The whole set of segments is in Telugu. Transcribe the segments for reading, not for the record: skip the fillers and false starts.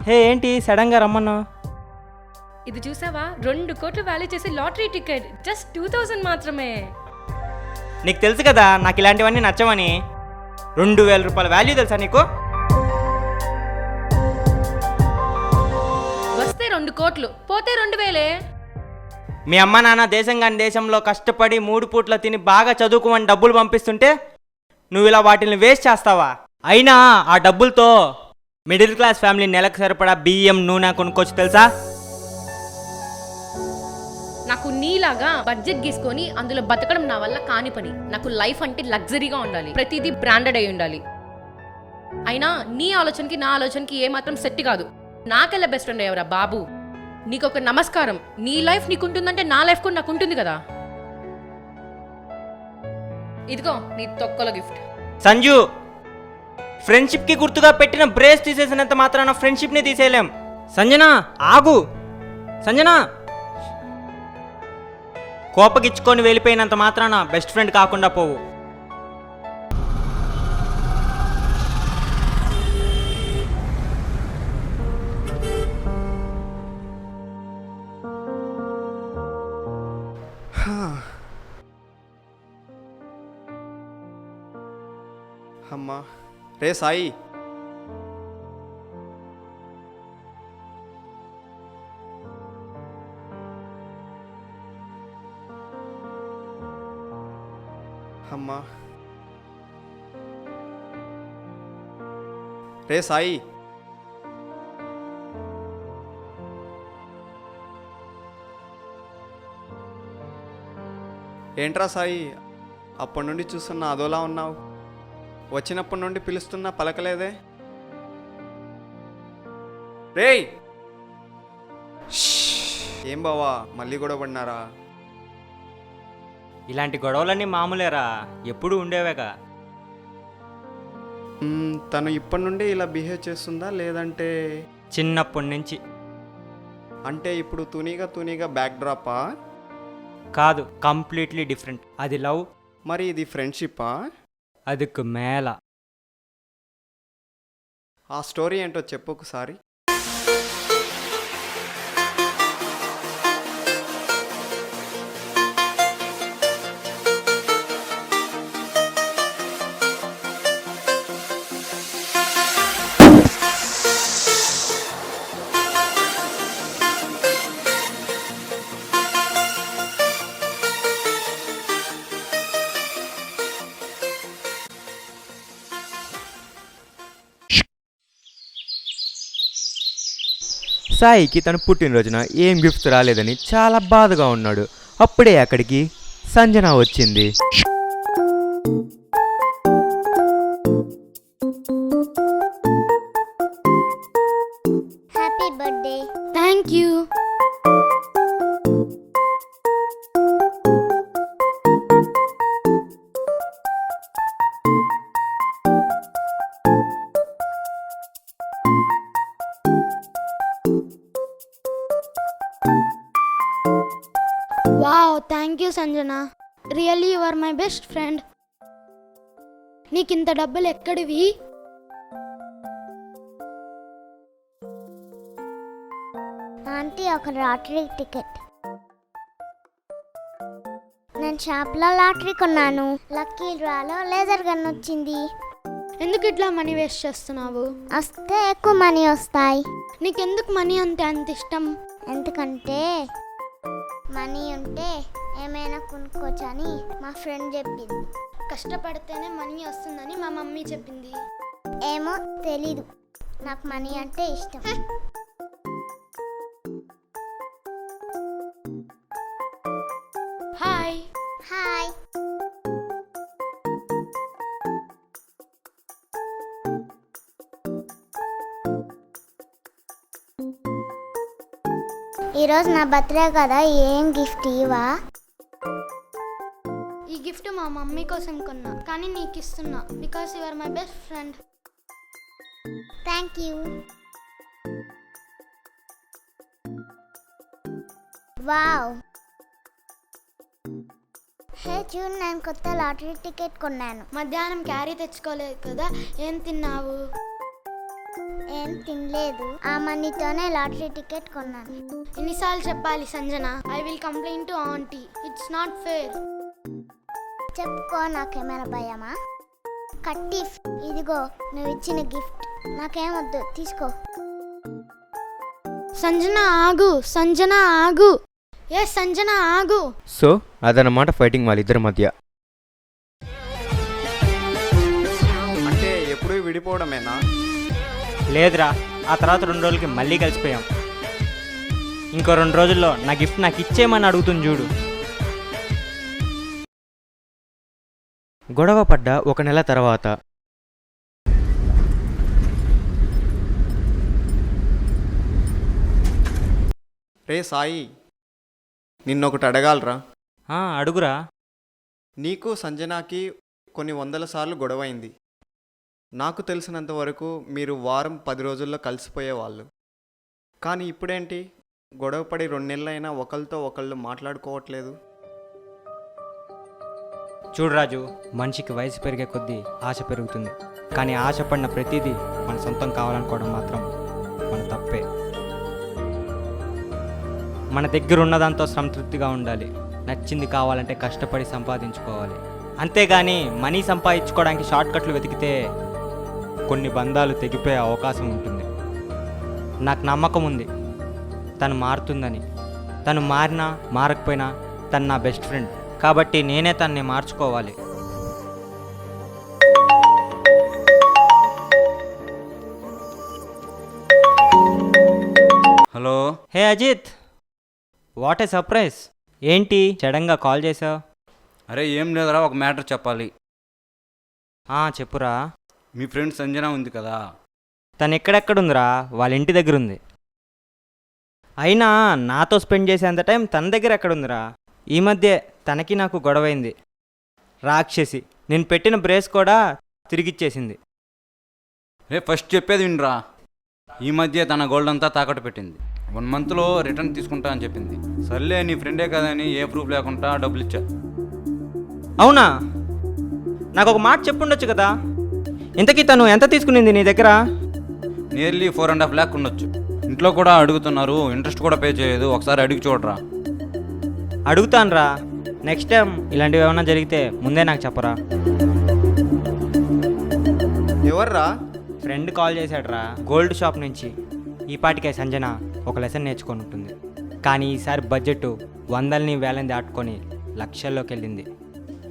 హే ఏంటి సడన్గా రమ్మన్నావు? ఇది చూసావా, 2 కోట్లు వాల్యూ చేసే లాటరీ టికెట్ జస్ట్ 2000 మాత్రమే. నీకు తెలుసు కదా నాకు ఇలాంటివన్నీ నచ్చమని. 2000 రూపాయల వాల్యూ తెలుసా నీకు? వస్తే 2 కోట్లు, పోతే 2000. మీ అమ్మ నాన్న దేశం కాని దేశంలో కష్టపడి 3 పూట్ల తిని బాగా చదువుకోమని డబ్బులు పంపిస్తుంటే నువ్వు ఇలా వాటిని వేస్ట్ చేస్తావా? అయినా ఆ డబ్బులతో మిడిల్ క్లాస్ ఫ్యామిలీ నెలకు సరిపడా బియ్యం నూనె కొనుక్కోవచ్చు తెలుసా? నాకు నీలాగా బడ్జెట్ గీసుకొని అందులో బతకడం నా వల్ల కాని పని. నాకు లైఫ్ అంటే లగ్జరీగా ఉండాలి, ప్రతిదీ బ్రాండెడ్ అయి ఉండాలి. అయినా నీ ఆలోచనకి నా ఆలోచనకి ఏమాత్రం సెట్ కాదు. నాకెళ్ళ బెస్ట్ ఫ్రెండ్ ఎవరా బాబు? నీకొక నమస్కారం. నీ లైఫ్ నీకుంటుందంటే నా లైఫ్ కూడా నాకు ఉంటుంది కదా. ఇదిగో నీ తొక్కల గిఫ్ట్. సంజు, ఫ్రెండ్షిప్కి గుర్తుగా పెట్టిన బ్రేస్ తీసేసినంత మాత్రాన ఫ్రెండ్షిప్ని తీసేయలేం. సంజన ఆగు. సంజన, కోపగిచ్చుకొని వెళ్ళిపోయినంత మాత్రాన బెస్ట్ ఫ్రెండ్ కాకుండా పోవు. అమ్మా రే సాయి, అమ్మా రే సాయి, ఏంట్రా సాయి, అప్పటి నుండి చూస్తున్నా అదోలా ఉన్నావు. వచ్చినప్పటి నుండి పిలుస్తున్నా పలకలేదే. రేయ్, ఏం బావా మళ్ళీ గొడవ పడినారా? ఇలాంటి గొడవలన్నీ మామూలేరా, ఎప్పుడూ ఉండేవేగా. తను ఇప్పటి నుండి ఇలా బిహేవ్ చేస్తుందా లేదంటే? చిన్నప్పటి నుంచి. అంటే ఇప్పుడు తునిగా బ్యాక్ డ్రాపా? కాదు, కంప్లీట్లీ డిఫరెంట్. అది లవ్, మరి ఇది ఫ్రెండ్షిప్పా? అదుకు మేళ. ఆ స్టోరీ ఏంటో చెప్పు ఒకసారి. సాయికి తన పుట్టినరోజున ఏం గిఫ్ట్స్ రాలేదని చాలా బాధగా ఉన్నాడు. అప్పుడే అక్కడికి సంజన వచ్చింది. Happy birthday. Thank you. Wow, thank you Sanjana. Really you are my best friend. నీకింత డబ్బులు ఎక్కడివి? ఆంటీ, ఒక లాటరీ టికెట్. నేను షాప్లో లాటరీ కొన్నాను. లక్కీ డ్రాలో లేజర్ గన్ వచ్చింది. ఎందుకు ఇట్లా మనీ వేస్ట్ చేస్తున్నావు? వస్తే ఎక్కువ మనీ వస్తాయి. నీకెందుకు మనీ అంటే అంత ఇష్టం? ఎందుకంటే మనీ ఉంటే ఏమైనా కొనుక్కోవచ్చని మా ఫ్రెండ్ చెప్పింది. కష్టపడితేనే మనీ వస్తుందని మా మమ్మీ చెప్పింది. ఏమో తెలీదు, నాకు మనీ అంటే ఇష్టం. హాయ్. హాయ్. ఈరోజు నా బర్త్డే కదా, ఏం గిఫ్ట్ ఇవా? ఈ గిఫ్ట్ మా మమ్మీ కోసం కొన్నా, కానీ నీకు ఇస్తున్నా because you are my best friend. Thank you. Wow. Hey చూడు, నేను కొత్త లాటరీ టికెట్ కొన్నాను. మధ్యాహ్నం క్యారీ తెచ్చుకోలేదు కదా, ఏం తిన్నావు? ఏం తినలేదు. ఆ మనీతోనే లాటరీ టికెట్ కొన్నాను. ఎన్నిసార్లు చెప్పాలి Sanjana? I will complaint to aunty. It's not fair. చెప్పుకో, నాకేమైనా భయమా? కట్టిఫ్, ఇదిగో నువ్వు ఇచ్చిన గిఫ్ట్. నాకేమొద్దు, తీసుకో. సంజన ఆగు, సంజన ఆగు. ఏ సంజన ఆగు. సో అదనమాట ఫైటింగ్ వాళ్ళిద్దరి మధ్య. అంటే ఎప్పుడూ విడిపోవడమేనా? లేదురా, ఆ తర్వాత 2 రోజులకి మళ్ళీ కలిసిపోయాం. ఇంకో 2 రోజుల్లో నా గిఫ్ట్ నాకు ఇచ్చేయమని అడుగుతుంది చూడు. గొడవ పడ్డ 1 నెల తర్వాత రే సాయి, నిన్నొకటి అడగాలరా. అడుగురా. నీకు సంజనాకి కొన్ని 100 సార్లు గొడవైంది. నాకు తెలిసినంత వరకు మీరు వారం 10 రోజుల్లో కలిసిపోయేవాళ్ళు. కానీ ఇప్పుడేంటి, గొడవ పడి 2 నెలలైనా ఒకరితో ఒకళ్ళు మాట్లాడుకోవట్లేదు? చూడు రాజు, మనిషికి వయసు పెరిగే కొద్దీ ఆశ పెరుగుతుంది. కానీ ఆశపడిన ప్రతిదీ మన సొంతం కావాలనుకోవడం మాత్రం మన తప్పే. మన దగ్గర ఉన్నదాంతో సంతృప్తిగా ఉండాలి. నచ్చింది కావాలంటే కష్టపడి సంపాదించుకోవాలి. అంతేగాని మనీ సంపాదించుకోవడానికి షార్ట్కట్లు వెతికితే కొన్ని బంధాలు తెగిపోయే అవకాశం ఉంటుంది. నాకు నమ్మకం ఉంది తను మారుతుందని. తను మారినా మారకపోయినా తను నా బెస్ట్ ఫ్రెండ్ కాబట్టి నేనే తన్ని మార్చుకోవాలి. Hello. Hey Ajith, what a surprise. ఏంటి సడన్గా కాల్ చేసావు? అరే ఏం లేదురా, ఒక మ్యాటర్ చెప్పాలి. చెప్పురా. మీ ఫ్రెండ్ సంజన ఉంది కదా, తను ఎక్కడెక్కడుందిరా? వాళ్ళ ఇంటి దగ్గర ఉంది. అయినా నాతో స్పెండ్ చేసేంత టైం తన దగ్గర ఎక్కడుందిరా? ఈ మధ్య తనకి నాకు గొడవైంది. రాక్షసి నేను పెట్టిన బ్రేస్ కూడా తిరిగిచ్చేసింది. రే ఫస్ట్ చెప్పేది వినరా. ఈ మధ్య తన గోల్డ్ అంతా తాకట్టు పెట్టింది. 1 మంత్లో రిటర్న్ తీసుకుంటా అని చెప్పింది. సర్లే నీ ఫ్రెండే కదని ఏ ప్రూఫ్ లేకుండా డబ్బులు ఇచ్చా. అవునా? నాకు ఒక మాట చెప్పుండొచ్చు కదా. ఇంతకీ తను ఎంత తీసుకునింది నీ దగ్గర? నియర్లీ 4.5 lakh ఉండొచ్చు. ఇంట్లో కూడా అడుగుతున్నారు, ఇంట్రెస్ట్ కూడా పే చేయదు. ఒకసారి అడిగి చూడరా. అడుగుతానురా. నెక్స్ట్ టైం ఇలాంటివి ఏమైనా జరిగితే ముందే నాకు చెప్పరా. ఎవర్రా? ఫ్రెండ్ కాల్ చేశాడురా, గోల్డ్ షాప్ నుంచి. ఈ పాటికే సంజన ఒక లెసన్ నేర్చుకొని ఉంటుంది. కానీ ఈసారి బడ్జెట్ 100ని 1000ని దాటుకొని లక్షల్లోకి వెళ్ళింది.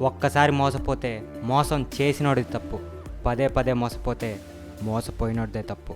ఒక్కసారి మోసపోతే మోసం చేసినోడిది తప్పు. పదే పదే మోసపోతే మోసపోయినోడిదే తప్పు.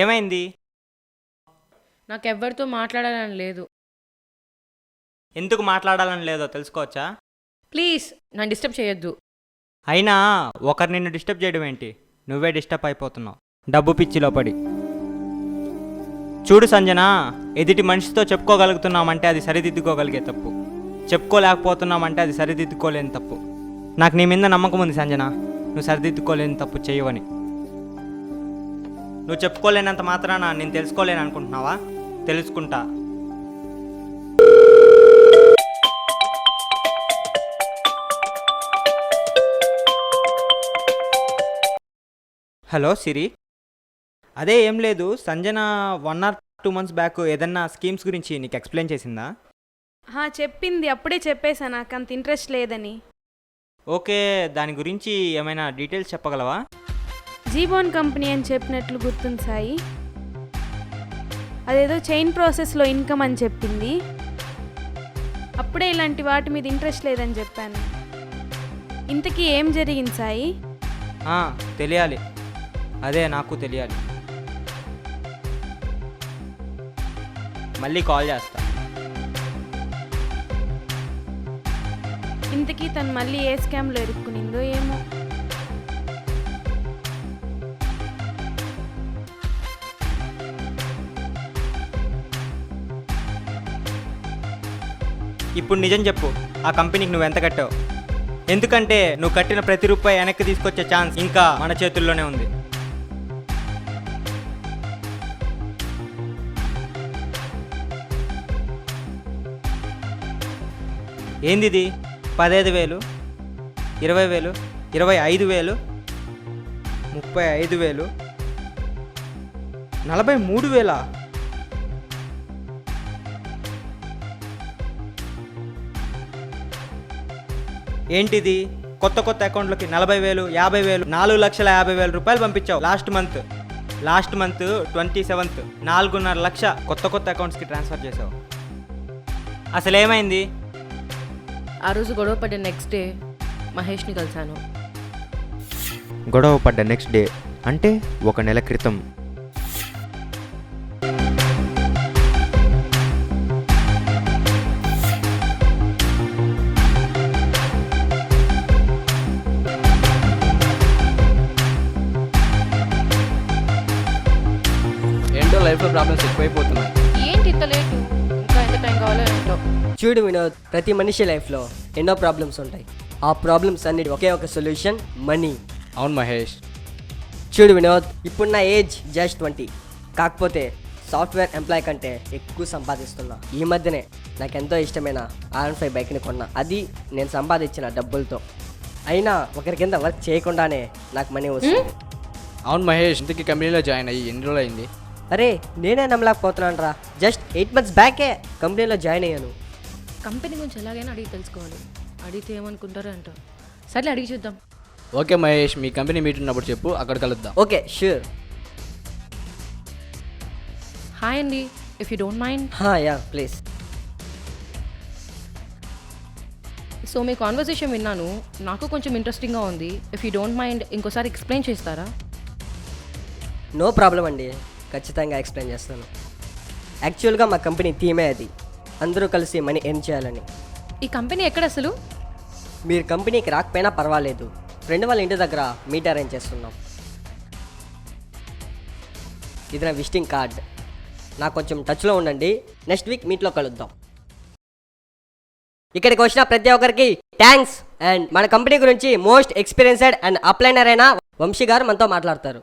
ఏమైంది? నాకెవ్వరితో మాట్లాడాలని లేదు. ఎందుకు మాట్లాడాలని లేదో తెలుసుకోవచ్చా? ప్లీజ్ నన్ను డిస్టర్బ్ చేయొద్దు. అయినా ఒకరు నిన్ను డిస్టర్బ్ చేయడం ఏంటి? నువ్వే డిస్టర్బ్ అయిపోతున్నావు డబ్బు పిచ్చిలో పడి. చూడు సంజన, ఎదుటి మనిషితో చెప్పుకోగలుగుతున్నామంటే అది సరిదిద్దుకోగలిగే తప్పు. చెప్పుకోలేకపోతున్నామంటే అది సరిదిద్దుకోలేని తప్పు. నాకు నీ మీద నమ్మకం ఉంది సంజన, నువ్వు సరిదిద్దుకోలేని తప్పు చేయవని. నువ్వు చెప్పుకోలేనంత మాత్రాన నేను తెలుసుకోలేను అనుకుంటున్నావా? తెలుసుకుంటా. హలో సిరి. అదే ఏం లేదు, సంజన 1 or 2 months బ్యాక్ ఏదన్నా స్కీమ్స్ గురించి నీకు ఎక్స్ప్లెయిన్ చేసిందా? చెప్పింది అప్పుడే చెప్పేసా, నాకు అంత ఇంట్రెస్ట్ లేదని. ఓకే, దాని గురించి ఏమైనా డీటెయిల్స్ చెప్పగలవా? జీబోన్ కంపెనీ అని చెప్పినట్లు గుర్తుంది సాయి. అదేదో చైన్ ప్రాసెస్లో ఇన్కమ్ అని చెప్పింది. అప్పుడే ఇలాంటి వాటి మీద ఇంట్రెస్ట్ లేదని చెప్పాను. ఇంతకీ ఏం జరిగింది సాయి? తెలియాలి, అదే నాకు తెలియాలి. మళ్ళీ కాల్ చేస్తా. ఇంతకీ తను మళ్ళీ ఏ స్కామ్లో ఇరుక్కునిందో ఏమో. ఇప్పుడు నిజం చెప్పు, ఆ కంపెనీకి నువ్వు ఎంత కట్టావు? ఎందుకంటే నువ్వు కట్టిన ప్రతి రూపాయి వెనక్కి తీసుకొచ్చే ఛాన్స్ ఇంకా మన చేతుల్లోనే ఉంది. ఏంది ఇది? 15,000, 20,000, 25,000, 35,000, 43,000. ఏంటిది? కొత్త అకౌంట్లోకి 40,000, 50,000, 4,50,000 రూపాయలు పంపించావు లాస్ట్ మంత్ 27th 4.5 లక్ష కొత్త అకౌంట్స్కి ట్రాన్స్ఫర్ చేసావు. అసలు ఏమైంది? ఆ రోజు గొడవ పడ్డ నెక్స్ట్ డే మహేష్ని కలిశాను. గొడవ పడ్డ నెక్స్ట్ డే అంటే 1 నెల క్రితం. ఏంటో లైఫ్లో ప్రాబ్లమ్స్ ఎక్కువైపోతున్నాయి. ఏంటి ఇంత లేటు? ఇంకా ఎంత టైం కావాలో ఏంటో. చూడు వినోద్, ప్రతి మనిషి లైఫ్లో ఎన్నో ప్రాబ్లమ్స్ ఉంటాయి. ఆ ప్రాబ్లమ్స్ అన్నిటి ఒకే ఒక సొల్యూషన్, మనీ. అవును మహేష్. చూడు వినోద్, ఇప్పుడు నా ఏజ్ జస్ట్ 20. కాకపోతే సాఫ్ట్వేర్ ఎంప్లాయ్ కంటే ఎక్కువ సంపాదిస్తున్నా. ఈ మధ్యనే నాకు ఎంతో ఇష్టమైన R15 బైక్ని కొన్నా. అది నేను సంపాదించిన డబ్బులతో. అయినా ఒకరి కింద వర్క్ చేయకుండానే నాకు మనీ వస్తుంది. అవును మహేష్, ఇంతకీ కంపెనీలో జాయిన్ అయ్యి ఎన్ని రోజులు అయింది? అరే నేనే నమ్మలేకపోతున్నాను రా. జస్ట్ 8 months బ్యాకే కంపెనీలో జాయిన్ అయ్యాను. కంపెనీ గురించి ఎలాగైనా అడిగి తెలుసుకోవాలి. అడిగితే ఏమనుకుంటారో అంట. సర్లే అడిగి చూద్దాం. ఓకే మహేష్, మీ కంపెనీ మీట్ ఉన్నప్పుడు చెప్పు, అక్కడ కలుద్దాం. Okay sure. హాయ్ అండి, if you don't mind. Yeah please. So me conversation విన్నాను, నాకు కొంచెం ఇంట్రెస్టింగ్గా ఉంది. ఇఫ్ యూ డోంట్ మైండ్ ఇంకోసారి ఎక్స్ప్లెయిన్ చేస్తారా? నో ప్రాబ్లం అండి, ఖచ్చితంగా ఎక్స్ప్లెయిన్ చేస్తాను. యాక్చువల్గా మా కంపెనీ థీమే అది, అందరూ కలిసి మనీ ఎర్న్ చేయాలని. ఈ కంపెనీ ఎక్కడ అసలు? మీరు కంపెనీకి రాకపోయినా పర్వాలేదు, ఫ్రెండ్ వాళ్ళ ఇంటి దగ్గర మీట్ అరేంజ్ చేస్తున్నాం. ఇది నా విజిటింగ్ కార్డ్. నాకు కొంచెం టచ్లో ఉండండి, నెక్స్ట్ వీక్ మీట్లో కలుద్దాం. ఇక్కడికి వచ్చిన ప్రతి ఒక్కరికి థ్యాంక్స్. అండ్ మన కంపెనీ గురించి మోస్ట్ ఎక్స్పీరియన్స్డ్ అండ్ అప్లైనర్ అయిన వంశీ గారు మనతో మాట్లాడతారు.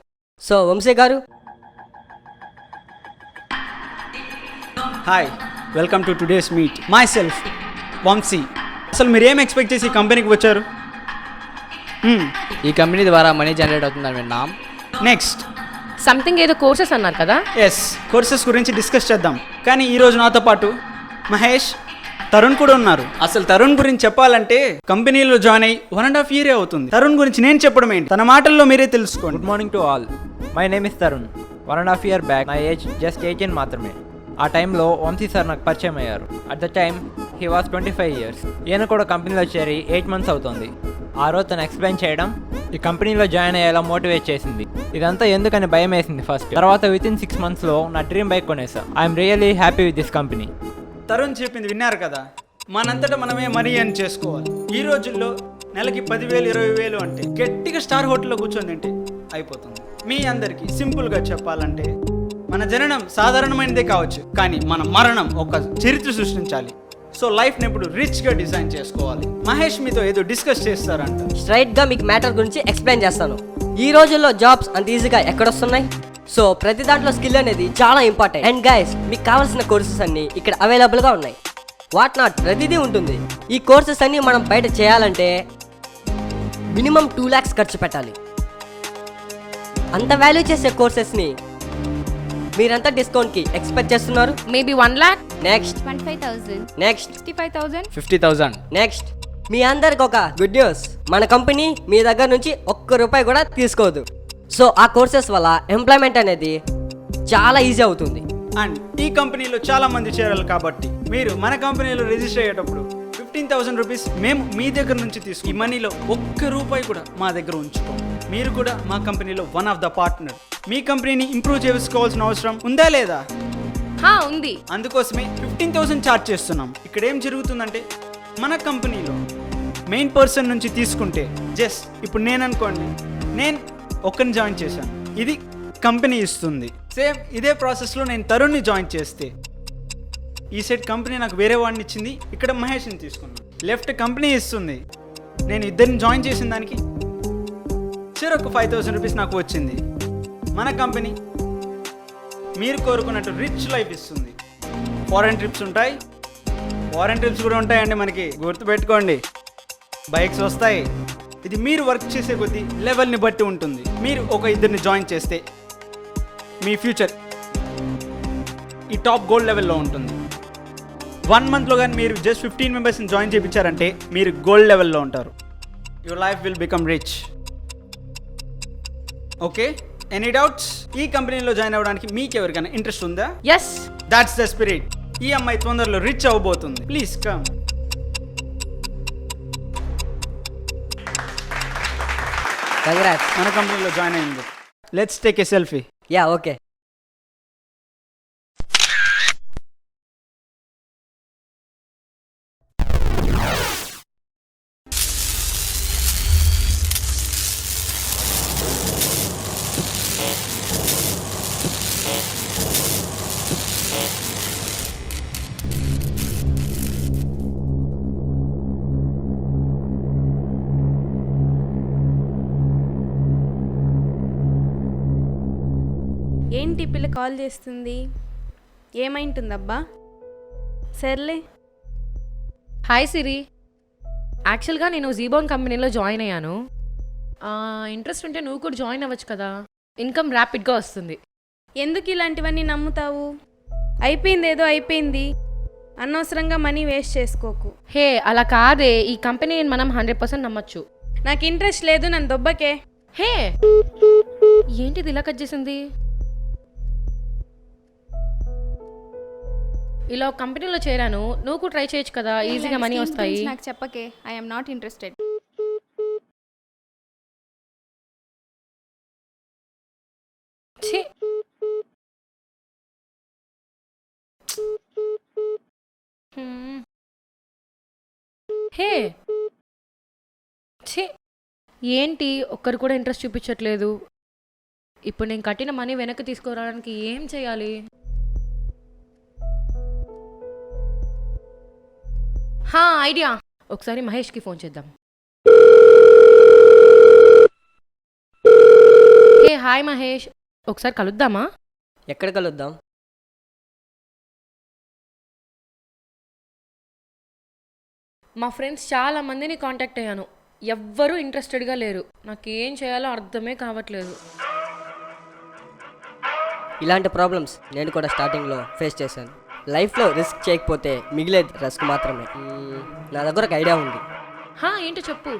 సో వంశీ గారు. Hi, welcome to today's meet. Myself Vamshi. అసలు మీరు ఏం ఎక్స్పెక్ట్ చేసి ఈ కంపెనీకి వచ్చారు? ఈ కంపెనీ ద్వారా మనీ జనరేట్ అవుతుందని విన్నాం. నెక్స్ట్ సంథింగ్ ఏదో కోర్సెస్ అన్నారు కదా? ఎస్, కోర్సెస్ గురించి డిస్కస్ చేద్దాం. కానీ ఈరోజు నాతో పాటు మహేష్, తరుణ్ కూడా ఉన్నారు. అసలు తరుణ్ గురించి చెప్పాలంటే కంపెనీలో జాయిన్ అయ్యి 1.5 year అవుతుంది. తరుణ్ గురించి నేను చెప్పడం ఏంటి, తన మాటల్లో మీరే తెలుసుకోండి. Good morning to all. My name is Tarun. 1.5 year back నా ఏజ్ జస్ట్ 18 మాత్రమే. ఆ టైంలో వంశీ సార్ నాకు పరిచయం అయ్యారు. At the time he was 25 years. ఈయన కూడా కంపెనీలో చేరి 8 months అవుతుంది. ఆ రోజు తను ఎక్స్ప్లెయిన్ చేయడం ఈ కంపెనీలో జాయిన్ అయ్యేలా మోటివేట్ చేసింది. ఇదంతా ఎందుకని భయం వేసింది ఫస్ట్. తర్వాత వితిన్ 6 monthsలో నా డ్రీమ్ బైక్ కొనేసా. I'm really happy with this company. Tarun చెప్పింది విన్నారు కదా, మనంతటా మనమే మనీ ఎర్న్ చేసుకోవాలి. ఈ రోజుల్లో నెలకి 10,000, 20,000 అంటే గట్టిగా స్టార్ హోటల్లో కూర్చొని తింటే అయిపోతుంది. మీ అందరికీ సింపుల్గా చెప్పాలంటే మన జననం సాధారణమైనదే కావచ్చు, కానీ మన మరణం ఒక చరిత్ర సృష్టించాలి. సో లైఫ్ని ఎప్పుడు రిచ్గా డిజైన్ చేసుకోవాలి. మహేష్ మీతో ఏదో డిస్కస్ చేస్తారంట. స్ట్రైట్గా మీకు మ్యాటర్ గురించి ఎక్స్ప్లెయిన్ చేస్తాను. ఈ రోజుల్లో జాబ్స్ అంత ఈజీగా ఎక్కడొస్తున్నాయి? సో ప్రతి దాంట్లో స్కిల్ అనేది చాలా ఇంపార్టెంట్. అండ్ గైస్, మీకు కావాల్సిన కోర్సెస్ అన్ని ఇక్కడ అవైలబుల్గా ఉన్నాయి. వాట్ నాట్ ప్రతిదీ ఉంటుంది. ఈ కోర్సెస్ అన్ని మనం బయట చేయాలంటే మినిమం 2 lakhs ఖర్చు పెట్టాలి. అంత వాల్యూ చేసే కోర్సెస్ని మీరంతా డిస్కౌంట్కి ఎక్స్పెక్ట్ చేస్తున్నారు? Maybe 1 lakh. Next 25,000. Next 65,000. 50,000. Next మీ అందరికి ఒక గుడ్ న్యూస్, మన కంపెనీ మీ దగ్గర నుంచి ₹1 కూడా తీసుకోదు. సో ఆ కోర్సెస్ వల్ల ఎంప్లాయ్మెంట్ అనేది చాలా ఈజీ అవుతుంది. అండ్ ఈ కంపెనీలో చాలా మంది చేరాలి కాబట్టి మీరు మన కంపెనీలో రిజిస్టర్ అయ్యేటప్పుడు 15,000 రూపీస్ మేము మీ దగ్గర నుంచి తీసుకు, ఈ మనీలో ₹1 కూడా మా దగ్గర ఉంచుకోం. మీరు కూడా మా కంపెనీలో వన్ ఆఫ్ ద పార్ట్నర్. మీ కంపెనీని ఇంప్రూవ్ చేసుకోవాల్సిన అవసరం ఉందా లేదా? ఉంది. అందుకోసమే 15,000 ఛార్జ్ చేస్తున్నాం. ఇక్కడ ఏం జరుగుతుందంటే మన కంపెనీలో మెయిన్ పర్సన్ నుంచి తీసుకుంటే జస్ట్ ఇప్పుడు నేను అనుకోండి, నేను ఒక్కరిని జాయిన్ చేశాను, ఇది కంపెనీ ఇస్తుంది. సేమ్ ఇదే ప్రాసెస్లో నేను తరుణ్ని జాయిన్ చేస్తే ఈ సెట్ కంపెనీ నాకు వేరే వాడిని ఇచ్చింది, ఇక్కడ మహేష్ని తీసుకున్నాను. లెఫ్ట్ కంపెనీ ఇస్తుంది, నేను ఇద్దరిని జాయిన్ చేసిన దానికి సరే ఒక 5,000 రూపీస్ నాకు వచ్చింది. మన కంపెనీ మీరు కోరుకున్నట్టు రిచ్ లైఫ్ ఇస్తుంది. ఫారెన్ ట్రిప్స్ ఉంటాయి, ఫారెన్ ట్రిప్స్ కూడా ఉంటాయండి మనకి, గుర్తుపెట్టుకోండి. బైక్స్ వస్తాయి. ఇది మీరు వర్క్ చేసే కొద్దీ లెవెల్ని బట్టి ఉంటుంది. మీరు ఒక ఇద్దరిని జాయిన్ చేస్తే మీ ఫ్యూచర్ ఈ టాప్ గోల్డ్ లెవెల్లో ఉంటుంది. 1 మంత్లో కానీ మీరు జస్ట్ 15 మెంబర్స్ని జాయిన్ చేయించారంటే మీరు గోల్డ్ లెవెల్లో ఉంటారు. Your life will become rich. Okay, any doubts? ఈ కంపెనీలో జాయిన్ అవ్వడానికి మీకు ఎవరికైనా ఇంట్రెస్ట్ ఉందా? Yes, that's the spirit. ఈ అమ్మాయి తొందరలో రిచ్ అవ్వబోతుంది. Please come. కంగ్రాట్స్, మన కంపెనీలో జాయిన్ అయింది. Let's take a selfie. Yeah okay. ఏంటి పిల్ల కాల్ చేస్తుంది? ఏమైంటుందబ్బా? సర్లే. హాయ్ సిరి, యాక్చువల్గా నేను జీబోన్ కంపెనీలో జాయిన్ అయ్యాను. ఇంట్రెస్ట్ ఉంటే నువ్వు కూడా జాయిన్ అవ్వచ్చు కదా, ఇన్కమ్ ర్యాపిడ్గా వస్తుంది. ఎందుకు ఇలాంటివన్నీ నమ్ముతావు? అయిపోయింది ఏదో అయిపోయింది, అనవసరంగా మనీ వేస్ట్ చేసుకోకు. హే అలా కాదే, ఈ కంపెనీని మనం 100% నమ్మచ్చు. నాకు ఇంట్రెస్ట్ లేదు, నన్ను దొబ్బకే. హే ఏంటిది ఇలా కట్ చేసింది? ఇలా ఒక కంపెనీలో చేరాను, నువ్వు కూడా ట్రై చేయొచ్చు కదా, ఈజీగా మనీ వస్తాయి. నాకు చెప్పకే, ఐ యామ్ నాట్ ఇంట్రెస్టెడ్. ఛీ, హే ఛీ, ఏంటి ఒక్కరు కూడా ఇంట్రెస్ట్ చూపించట్లేదు. ఇప్పుడు నేను కట్టిన మనీ వెనక్కి తీసుకురావడానికి ఏం చేయాలి? ఐడియా, ఒకసారి మహేష్కి ఫోన్ చేద్దాం. హే హాయ్ మహేష్, ఒకసారి కలుద్దామా? ఎక్కడ కలుద్దాం? మా ఫ్రెండ్స్ చాలా మందిని కాంటాక్ట్ అయ్యాను, ఎవ్వరూ ఇంట్రెస్టెడ్గా లేరు. నాకేం చేయాలో అర్థమే కావట్లేదు. ఇలాంటి ప్రాబ్లమ్స్ నేను కూడా స్టార్టింగ్లో ఫేస్ చేశాను. లైఫ్లో రిస్క్ చేయకపోతే మిగిలేది రిస్క్ మాత్రమే. నా దగ్గర ఒక ఐడియా ఉంది. ఏంటో చెప్పు.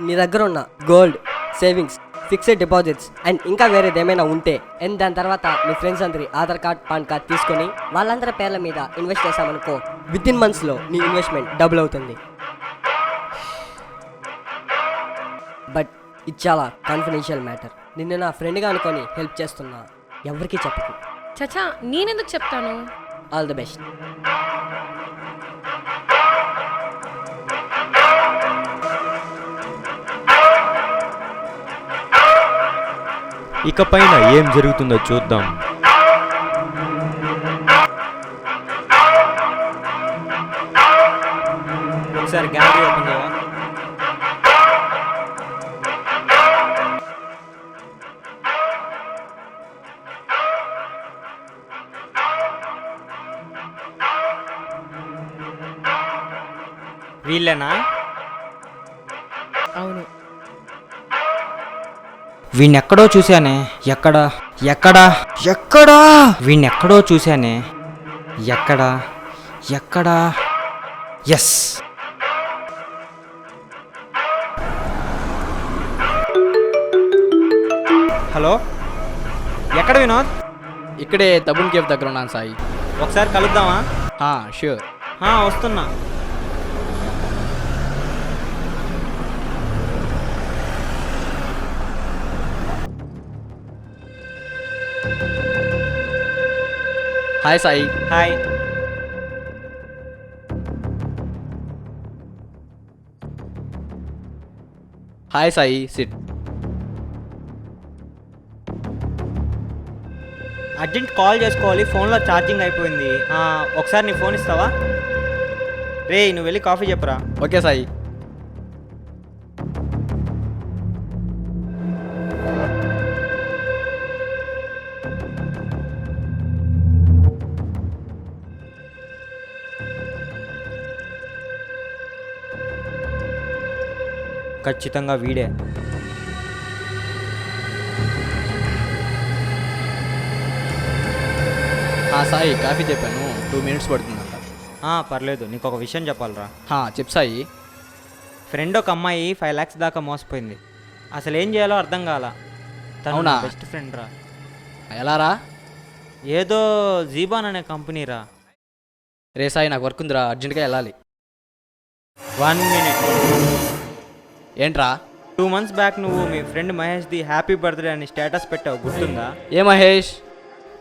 మీ దగ్గర ఉన్న gold, savings, fixed deposits and ఇంకా వేరేది ఏమైనా ఉంటే అండ్ దాని తర్వాత మీ ఫ్రెండ్స్ అందరి ఆధార్ కార్డ్, పాన్ కార్డ్ తీసుకొని వాళ్ళందరి పేర్ల మీద ఇన్వెస్ట్ చేసామనుకో, విత్ ఇన్ మంత్స్లో నీ ఇన్వెస్ట్మెంట్ డబుల్ అవుతుంది. బట్ ఇది చాలా కాన్ఫిడెన్షియల్ మ్యాటర్. నిన్ను నా ఫ్రెండ్గా అనుకొని హెల్ప్ చేస్తున్నా, ఎవరికీ చెప్పకు. చచ్చా, నేనెందుకు చెప్తాను? All the best. ఇకపైన ఏం జరుగుతుందో చూద్దాం. ఒకసారి గ్యాలరీ ఓపెన్ చేయవా? వీళ్ళేనా? అవును. వీణ్ణెక్కడో చూశానే, ఎక్కడ? ఎక్కడా ఎక్కడా వీణ్ణి ఎక్కడో చూశానే. ఎక్కడా ఎక్కడా ఎస్. హలో, ఎక్కడ వినోద్? ఇక్కడే తబున్ కేఫ్ దగ్గర ఉన్నాను సాయి. ఒకసారి కలుద్దామా? షూర్. వస్తున్నా. Hi Sai. Hi. Hi Sai, SIT. Urgent call చేసుకోవాలి, ఫోన్లో ఛార్జింగ్ అయిపోయింది. ఒకసారి నీ ఫోన్ ఇస్తావా? రే, నువ్వు వెళ్ళి కాఫీ చెప్పురా. ఓకే సాయి. ఖచ్చితంగా వీడే. సాయి, కాఫీ చెప్పాను, 2 minutes పడుతుందంట. పర్లేదు, నీకు ఒక విషయం చెప్పాలరా. చెప్పు సాయి. ఫ్రెండ్ ఒక అమ్మాయి 5 lakhs దాకా మోసపోయింది. అసలు ఏం చేయాలో అర్థం కాల. అవునా? బెస్ట్ ఫ్రెండ్ రా. ఎలా రా? ఏదో జీబాన్ అనే కంపెనీ రా. రే సాయి, నాకు వర్క్ ఉందిరా, అర్జెంట్గా వెళ్ళాలి. 1 minute. ఏంట్రా? 2 months బ్యాక్ నువ్వు మీ ఫ్రెండ్ మహేష్ది హ్యాపీ బర్త్డే అని స్టేటస్ పెట్టావు, గుర్తుందా? ఏ మహేష్,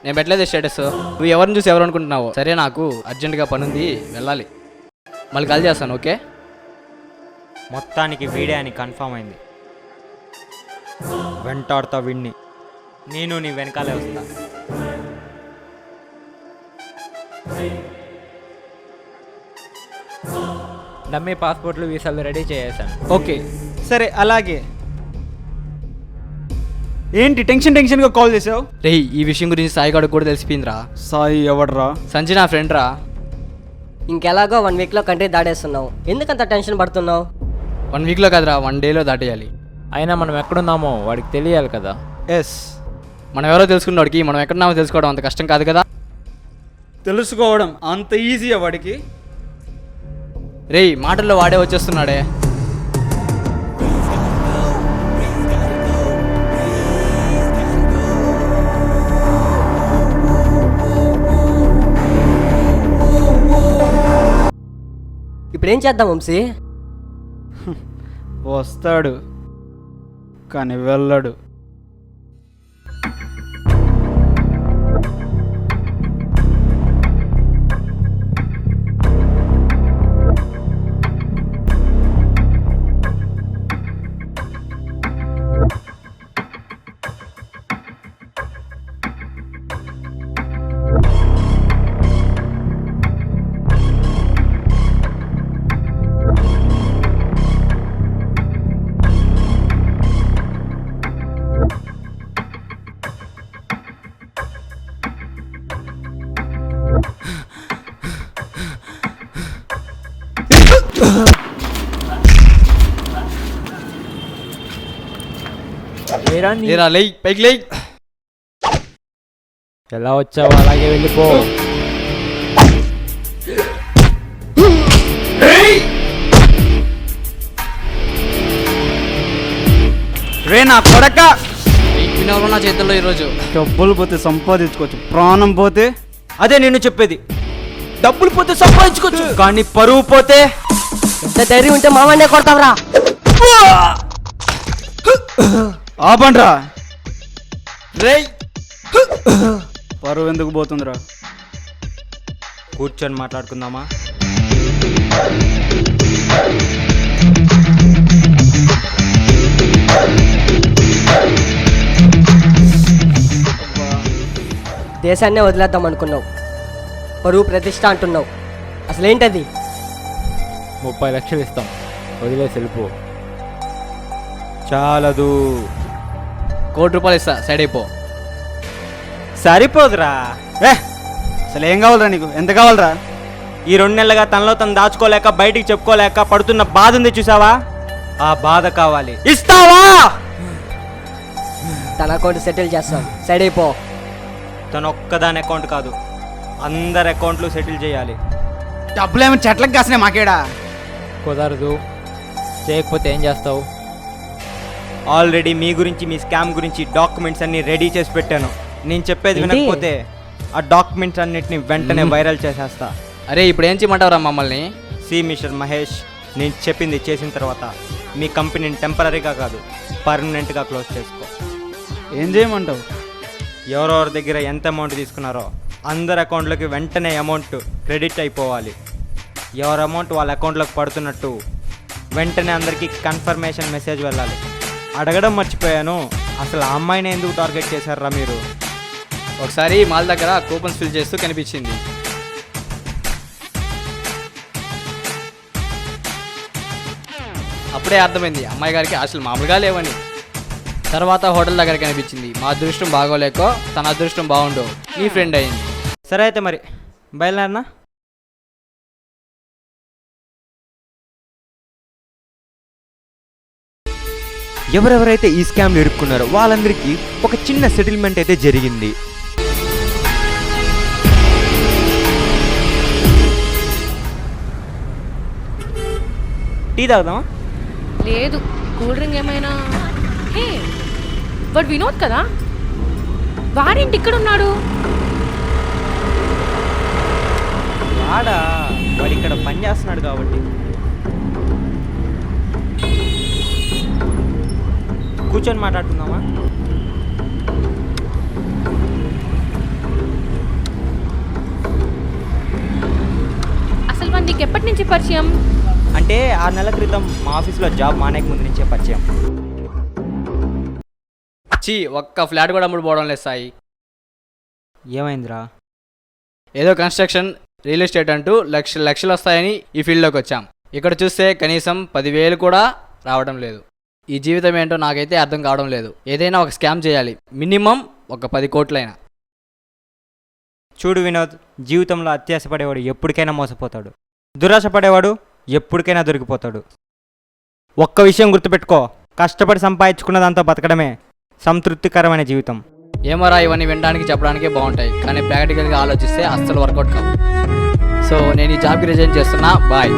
నేను పెట్టలేదు స్టేటస్. నువ్వు ఎవరిని చూసి ఎవరు అనుకుంటున్నావు? సరే, నాకు అర్జెంటుగా పని ఉంది, వెళ్ళాలి. మళ్ళీ కాల్ చేస్తాను, ఓకే? మొత్తానికి వీడే అని కన్ఫర్మ్ అయింది. వెంటాడుతా వీడిని. నేను నీ వెనకాలే వస్తా. డమ్మీ పాస్పోర్ట్లు వీసాలు రెడీ చేసేసాను. ఓకే, సరే, అలాగే. ఏంటి టెన్షన్గా కాల్ చేసావు? రే, ఈ విషయం గురించి సాయి గడికి కూడా తెలిసిపోయిందిరా. సాయి ఎవడరా? సంజయ్ నా ఫ్రెండ్ రా. ఇంకెలాగో 1 weekలో కంట్రీ దాటేస్తున్నావు, ఎందుకంత టెన్షన్ పడుతున్నావు? 1 weekలో కాదురా, 1 dayలో దాటేయాలి. అయినా మనం ఎక్కడున్నామో వాడికి తెలియాలి కదా. ఎస్. మనం ఎవరో తెలుసుకున్నవాడికి మనం ఎక్కడున్నామో తెలుసుకోవడం అంత కష్టం కాదు కదా. తెలుసుకోవడం అంత ఈజీయా వాడికి? రేయ్, మాటల్లో వాడే వచ్చేస్తున్నాడే. ఇప్పుడేం చేద్దాం వంశీ? వస్తాడు కానీ వెళ్ళడు. లేరా, లేయ్, పైకి లేయ్. ఎలా వచ్చావో అలాగే వెళ్ళిపో. రే నా కొడక, వినోదం నా చేతుల్లో ఈరోజు. డబ్బులు పోతే సంపాదించుకోవచ్చు, ప్రాణం పోతే? అదే నేను చెప్పేది. డబ్బులు పోతే సంపాదించుకోవచ్చు, కానీ పరువు పోతే? ఎంత ధైర్యం ఉంటే మామనే కొడతావరా? ఆపండ్రా. రేయ్, పరువు ఎందుకు పోతుందిరా? కూర్చొని మాట్లాడుకుందామా? దేశాన్నే వదిలేద్దాం అనుకున్నావు, పరువు ప్రతిష్ట అంటున్నావు, అసలేంటది? 30 లక్షలు ఇస్తాం, వదిలేసి వెళ్ళిపో. చాలదు. 1 కోటి రూపాయలు ఇస్తా, సైడ్ అయిపో. సరిపోదురా. అసలు ఏం కావాలరా నీకు? ఎంత కావాలరా? ఈ 2 నెలలుగా తనలో తను దాచుకోలేక బయటికి చెప్పుకోలేక పడుతున్న బాధ ఉంది చూసావా? ఆ బాధ కావాలి. ఇస్తావా? తన అకౌంట్ సెటిల్ చేస్తాం. సైడ్ అయిపో. తను ఒక్కదాని అకౌంట్ కాదు, అందరి అకౌంట్లు సెటిల్ చేయాలి. డబ్బులు ఏమైనా చెట్లకు కాసినాయి మాకేడా? కుదరదు. చేయకపోతే ఏం చేస్తావు? ఆల్రెడీ మీ గురించి, మీ స్కామ్ గురించి డాక్యుమెంట్స్ అన్ని రెడీ చేసి పెట్టాను. నేను చెప్పేది ఏంటి? వినకపోతే ఆ డాక్యుమెంట్స్ అన్నిటిని వెంటనే వైరల్ చేసేస్తా. అరే ఇప్పుడు ఏం చేయమంటావురా మమ్మల్ని? సి మిస్టర్ మహేష్, నేను చెప్పింది చేసిన తర్వాత మీ కంపెనీని టెంపరీగా కాదు పర్మనెంట్గా క్లోజ్ చేసుకో. ఏం చేయమంటావు? ఎవరెవరి దగ్గర ఎంత అమౌంట్ తీసుకున్నారో అందరి అకౌంట్లోకి వెంటనే అమౌంట్ క్రెడిట్ అయిపోవాలి. ఎవరి అమౌంట్ వాళ్ళ అకౌంట్లోకి పడుతున్నట్టు వెంటనే అందరికీ కన్ఫర్మేషన్ మెసేజ్ వెళ్ళాలి. అడగడం మర్చిపోయాను, అసలు ఆ అమ్మాయిని ఎందుకు టార్గెట్ చేశారా మీరు? ఒకసారి మాల్ దగ్గర కూపన్స్ ఫిల్ చేస్తూ కనిపించింది. అప్పుడే అర్థమైంది అమ్మాయి గారికి ఆశలు మామూలుగా లేవని. తర్వాత హోటల్ దగ్గర కనిపించింది. మా అదృష్టం బాగోలేకో తన అదృష్టం బాగుండో నీ ఫ్రెండ్ అయింది. సరే అయితే మరి బయలుదేరనా? ఎవరెవరైతే ఈ స్కామ్లు ఇరుక్కున్నారో వాళ్ళందరికీ ఒక చిన్న సెటిల్మెంట్ అయితే జరిగింది. టీ తాగుదామా? లేదు, కూల్ డ్రింక్ ఏమైనా. హే, వాడు వినోద్ కదా, వాడేంటి ఇక్కడ ఉన్నాడు? వాడు ఇక్కడ పని చేస్తున్నాడు కాబట్టి. కూర్చొని మాట్లాడుకుందామా? అసలు వాడు నీకు ఎప్పటి నుంచి పరిచయం? అంటే 6 నెలల క్రితం మా ఆఫీస్లో జాబ్ మానేక ముందు నుంచే పరిచయం. చీ, ఒక్క ఫ్లాట్ కూడా అమ్ముడు పోవడం లేదు సాయి. ఏమైందిరా? ఏదో కన్స్ట్రక్షన్, రియల్ ఎస్టేట్ అంటూ లక్షలు వస్తాయని ఈ ఫీల్డ్లోకి వచ్చాం. ఇక్కడ చూస్తే కనీసం 10,000 కూడా రావడం లేదు. ఈ జీవితం ఏంటో నాకైతే అర్థం కావడం లేదు. ఏదైనా ఒక స్కామ్ చేయాలి, మినిమం ఒక 10 కోట్లైనా. చూడు వినోద్, జీవితంలో అత్యాశ పడేవాడు ఎప్పటికైనా మోసపోతాడు, దురాశ పడేవాడు ఎప్పటికైనా దొరికిపోతాడు. ఒక్క విషయం గుర్తుపెట్టుకో, కష్టపడి సంపాదించుకున్న దాంతో బతకడమే సంతృప్తికరమైన జీవితం. ఏమోరా, ఇవన్నీ వినడానికి చెప్పడానికే బాగుంటాయి, కానీ ప్రాక్టికల్గా ఆలోచిస్తే అస్సలు వర్కౌట్ కావు. సో నేను ఈ జాబ్కి రిజైన్ చేస్తున్నా. బాయ్.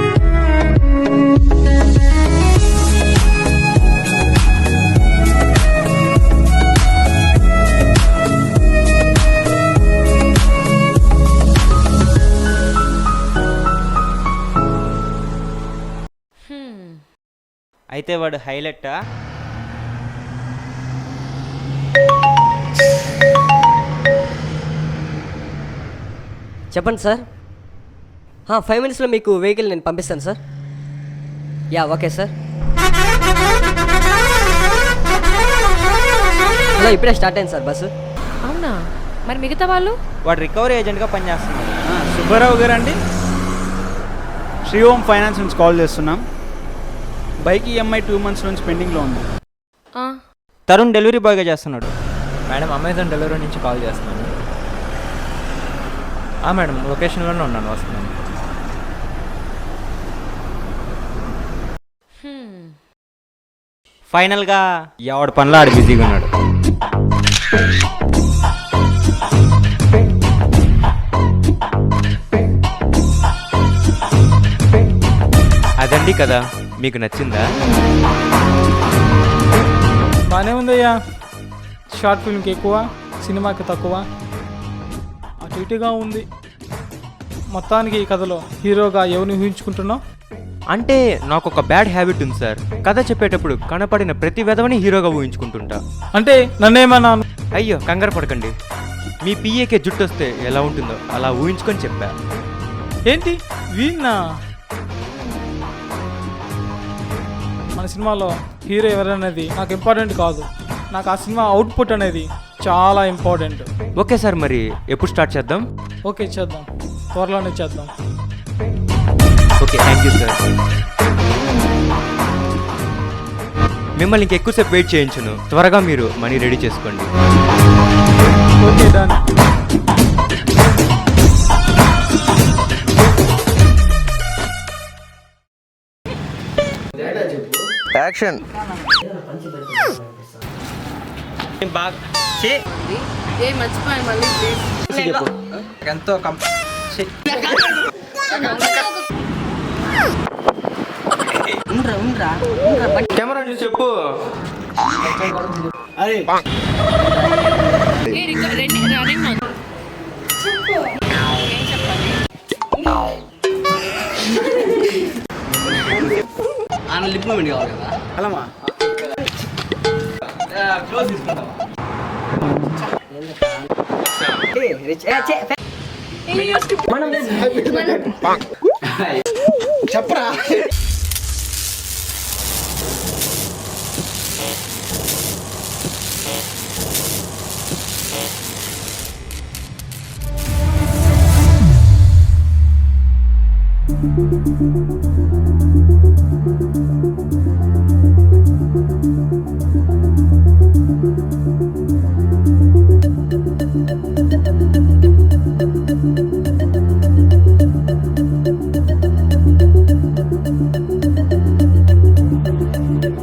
అయితే వాడు హైలైటా? చెప్పండి సార్. 5 మినిట్స్లో మీకు వెహికల్ నేను పంపిస్తాను sir. Yeah, okay sir. Hello, ఇప్పుడే స్టార్ట్ అయింది సార్ బస్సు. అవునా? మరి మిగతా వాళ్ళు? వాడు రికవరీ ఏజెంట్గా పనిచేస్తున్నాడు. సుబ్బారావు గారు అండి, శ్రీ ఓం ఫైనాన్స్ నుంచి కాల్ చేస్తున్నాం. బైక్ ఈఎంఐ 2 months నుంచి పెండింగ్లో ఉంది. తరుణ్ డెలివరీ బాయ్గా చేస్తున్నాడు. మేడం, అమెజాన్ డెలివరీ నుంచి కాల్ చేస్తున్నాను. మేడం, లొకేషన్లోనే ఉన్నాను, వస్తున్నాను. ఫైనల్గా ఎవడి పనిలో ఆడు బిజీగా ఉన్నాడు. అదండి కదా, మీకు నచ్చిందా? బాగానే ఉందయ్యా. షార్ట్ ఫిల్మ్కి ఎక్కువ, సినిమాకి తక్కువ, అటు ఇటుగా ఉంది. మొత్తానికి ఈ కథలో హీరోగా ఎవరిని ఊహించుకుంటున్నావు? అంటే నాకు ఒక బ్యాడ్ హ్యాబిట్ ఉంది సార్. కథ చెప్పేటప్పుడు కనపడిన ప్రతి విధవని హీరోగా ఊహించుకుంటుంటా. అంటే నన్నేమన్నాను? అయ్యో, కంగారు పడకండి. మీ పిఏకే జుట్టు వస్తే ఎలా ఉంటుందో అలా ఊహించుకొని చెప్పా. ఏంటి వీణా? మన సినిమాలో హీరో ఎవరనేది నాకు ఇంపార్టెంట్ కాదు. నాకు ఆ సినిమా అవుట్పుట్ అనేది చాలా ఇంపార్టెంట్. ఓకే సార్, మరి ఎప్పుడు స్టార్ట్ చేద్దాం? ఓకే, చేద్దాం, త్వరలోనే చేద్దాం. Okay, thank you sir. మిమ్మల్ని ఇంకెక్కువసేపు వెయిట్ చేయించును. త్వరగా మీరు మనీ రెడీ చేసుకోండి. Okay, done. యాక్షన్. బాగా ఛీ! ఏ మర్చిపోయాను మళ్ళీ ప్లీజ్. ఎంతో కెమెరా చూసి చెప్పు. అరే రన్నింగ్ ఏం చెప్పాలి? ఆయన లిప్ మూమెంట్ కావాలి కదా. అలామా క్లోజ్ తీసుకుంటావా? చెప్పరా